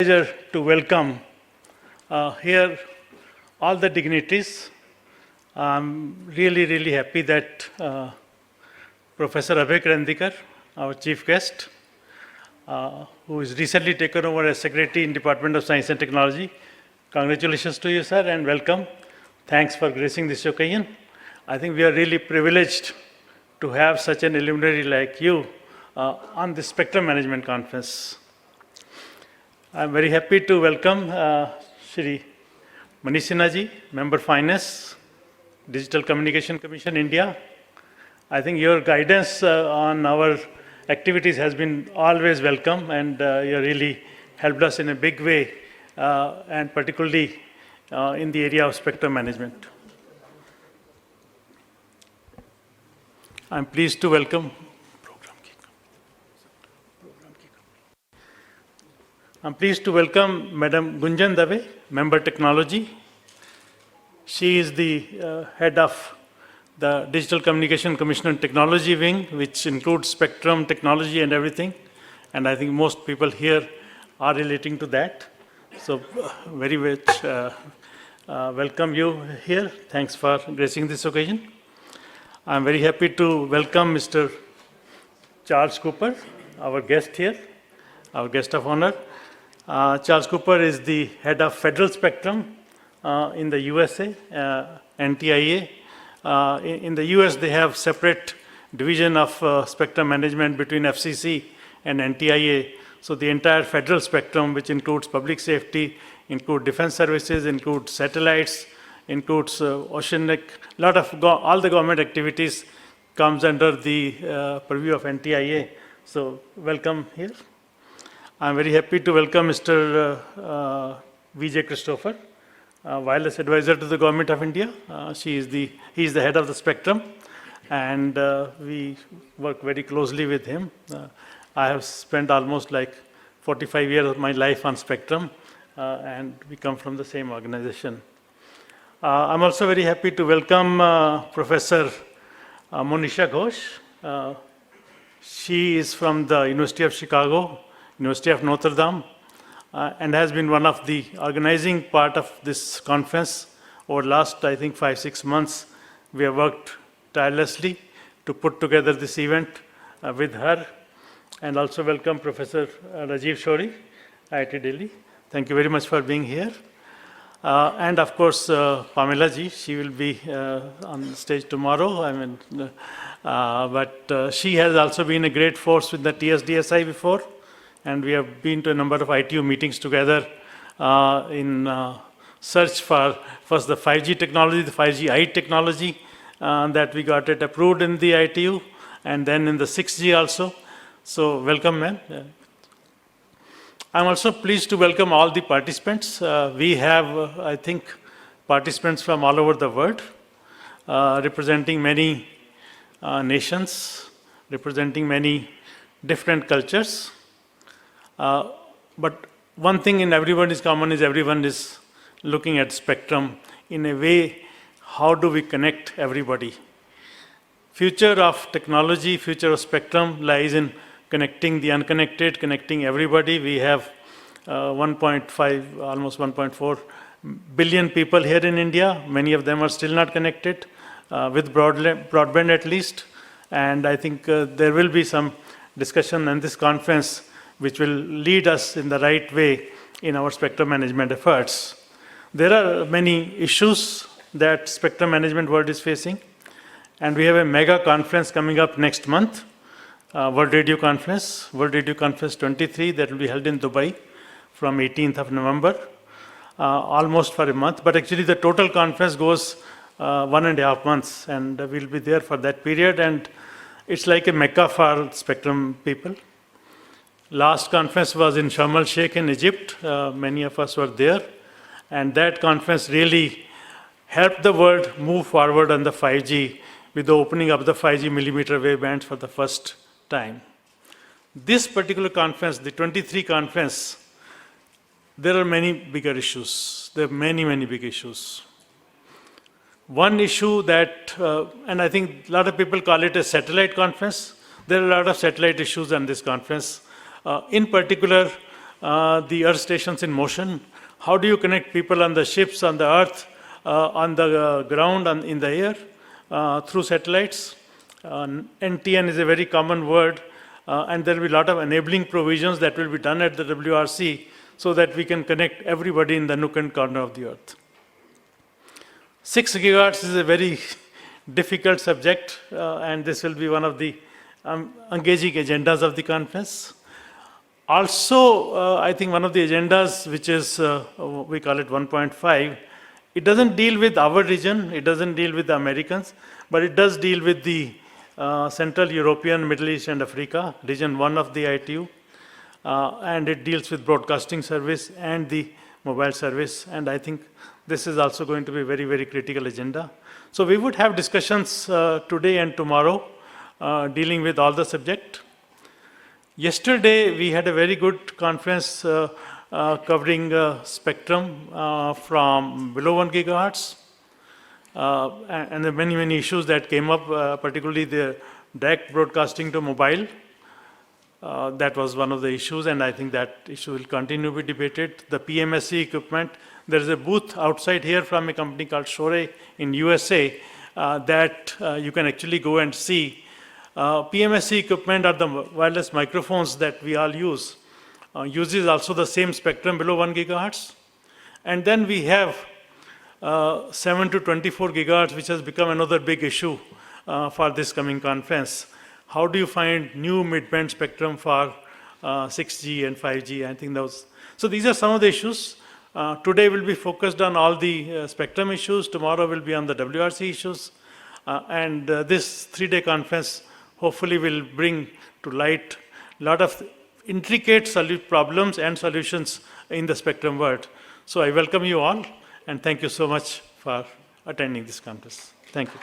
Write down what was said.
Pleasure to welcome here all the dignitaries. I'm really happy that Professor Abhay Karandikar, our chief guest, who is recently taken over as Secretary in Department of Science and Technology. Congratulations to you, sir, and welcome. Thanks for gracing this occasion. I think we are really privileged to have such an luminary like you on the Spectrum Management Conference. I'm very happy to welcome Shri Manish Sinha ji, Member Finance, Digital Communication Commission, India. I think your guidance on our activities has been always welcome, and you really helped us in a big way, and particularly in the area of spectrum management. I'm pleased to welcome Madam Gunjan Dave, Member Technology. She is the head of the Digital Communication Commission and Technology Wing, which includes spectrum, technology, and everything. And I think most people here are relating to that. So very much welcome you here. Thanks for gracing this occasion. I'm very happy to welcome Mr. Charles Cooper, our guest here, our guest of honor. Charles Cooper is the head of Federal Spectrum in the USA, NTIA. In the US, they have separate division of spectrum management between FCC and NTIA. So the entire federal spectrum, which includes public safety, includes defense services, includes satellites, includes oceanic, all the government activities comes under the purview of NTIA. So welcome here. I'm very happy to welcome Mr. Vijay Christopher, wireless advisor to the Government of India. He is the head of the spectrum, and we work very closely with him. I have spent almost like 45 years of my life on spectrum, and we come from the same organization. I'm also very happy to welcome Professor Monisha Ghosh. She is from the University of Chicago, University of Notre Dame, and has been one of the organizing part of this conference. Over the last, I think, 5-6 months, we have worked tirelessly to put together this event with her. And also welcome Professor Rajiv Shori, IIT Delhi. Thank you very much for being here. And of course, Pamela ji, she will be on stage tomorrow. But she has also been a great force with the TSDSI before. And we have been to a number of ITU meetings together in search for first the 5G technology, the 5G technology, that we got it approved in the ITU, and then in the 6G also. So welcome, ma'am. I'm also pleased to welcome all the participants. We have, I think, participants from all over the world, representing many nations, representing many different cultures. But one thing in everyone is common is everyone is looking at spectrum in a way, how do we connect everybody? Future of technology, future of spectrum lies in connecting the unconnected, connecting everybody. We have 1.5, almost 1.4 billion people here in India. Many of them are still not connected with broadband at least. And I think there will be some discussion in this conference which will lead us in the right way in our spectrum management efforts. There are many issues that spectrum management world is facing, and we have a mega conference coming up next month, World Radio Conference 23, that will be held in Dubai from 18th of November, almost for a month, but actually the total conference goes 1.5 months, and we'll be there for that period, and it's like a mecca for spectrum people. Last conference was in Sharm el-Sheikh in Egypt. Many of us were there. And that conference really helped the world move forward on the 5G with the opening of the 5G millimeter wave bands for the first time. This particular conference, the 23 conference, there are many bigger issues. There are many big issues. One issue that, and I think a lot of people call it a satellite conference. There are a lot of satellite issues on this conference. In particular, the Earth stations in motion. How do you connect people on the ships, on the Earth, on the ground, in the air, through satellites? NTN is a very common word, and there will be a lot of enabling provisions that will be done at the WRC so that we can connect everybody in the nook and corner of the Earth. 6 gigahertz is a very difficult subject, and this will be one of the engaging agendas of the conference. Also, I think one of the agendas, which is, we call it 1.5, it doesn't deal with our region, it doesn't deal with the Americans, but it does deal with the Central European, Middle East and Africa, region 1 of the ITU, and it deals with broadcasting service and the mobile service, and I think this is also going to be a very, very critical agenda. So we would have discussions today and tomorrow dealing with all the subject. Yesterday, we had a very good conference covering spectrum from below 1 gigahertz, and the many, many issues that came up, particularly the direct broadcasting to mobile. That was one of the issues, and I think that issue will continue to be debated. The PMSC equipment, there is a booth outside here from a company called Shore in USA that you can actually go and see. PMSC equipment are the wireless microphones that we all use. Uses also the same spectrum below 1 gigahertz. And then we have 7 to 24 gigahertz, which has become another big issue for this coming conference. How do you find new mid-band spectrum for 6G and 5G? I think those. So these are some of the issues. Today will be focused on all the spectrum issues. Tomorrow will be on the WRC issues. And this 3-day conference hopefully will bring to light a lot of intricate problems and solutions in the spectrum world. So I welcome you all, and thank you so much for attending this conference. Thank you.